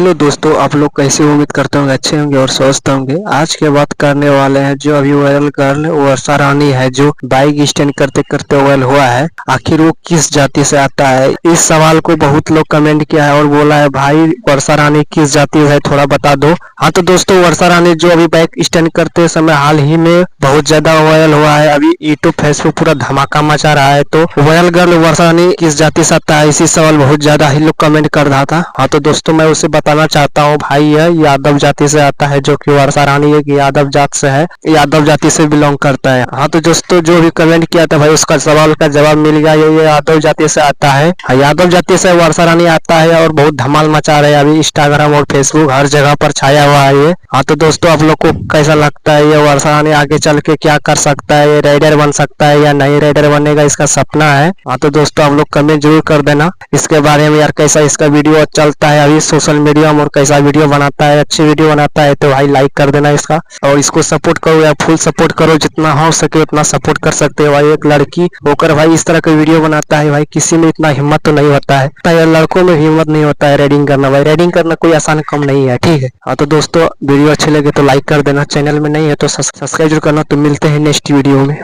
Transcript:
Hello दोस्तों, आप लोग कैसे उम्मीद करते होंगे अच्छे होंगे और स्वस्थ होंगे। आज के बात करने वाले हैं जो अभी वायरल गर्ल वर्षा रानी है जो बाइक स्टैंड करते करते वायरल हुआ है। आखिर वो किस जाति से आता है, इस सवाल को बहुत लोग कमेंट किया है और बोला है भाई वर्षा रानी किस जाति से है थोड़ा बता दो। हाँ तो दोस्तों, वर्षा रानी जो अभी बाइक स्टैंड करते समय हाल ही में बहुत ज्यादा वायरल हुआ है। अभी यूट्यूब फेसबुक पूरा धमाका मचा रहा है। तो वायरल गर्ल वर्षा रानी किस जाति से आता है, इसी सवाल बहुत ज्यादा ही लोग कमेंट कर रहा था। हाँ तो दोस्तों, मैं उसे बताना चाहता हूँ भाई यह यादव जाति से आता है, जो कि वर्षा रानी एक यादव जात से है, यादव जाति से बिलोंग करता है। हाँ तो दोस्तों, जो भी कमेंट किया था भाई उसका सवाल का जवाब मिल गया। ये यादव जाति से आता है। हाँ, यादव जाति से वर्षा रानी आता है और बहुत धमाल मचा रहे हैं। अभी इंस्टाग्राम और फेसबुक हर जगह पर छाया हुआ है ये। हाँ तो दोस्तों, आप लोग को कैसा लगता है ये वर्षा रानी आगे चल के क्या कर सकता है, ये राइडर बन सकता है या नहीं राइडर बनेगा, इसका सपना है। हाँ तो दोस्तों, आप लोग कमेंट जरूर कर देना इसके बारे में यार, कैसा इसका वीडियो चलता है अभी सोशल मीडिया में और कैसा वीडियो बनाता है। अच्छी वीडियो बनाता है तो भाई लाइक कर देना इसका, और इसको सपोर्ट करो या फुल सपोर्ट करो, जितना हो सके उतना सपोर्ट कर सकते हो भाई। एक लड़की होकर भाई इस तरह का वीडियो बनाता है भाई, किसी में इतना हिम्मत तो नहीं होता है यार, लड़कों में हिम्मत नहीं होता है राइडिंग करना भाई। राइडिंग करना कोई आसान काम नहीं है, ठीक है। हाँ तो दोस्तों, वीडियो अच्छे लगे तो लाइक कर देना, चैनल में नहीं है तो सब्सक्राइब जरूर करना। तो मिलते हैं नेक्स्ट वीडियो में।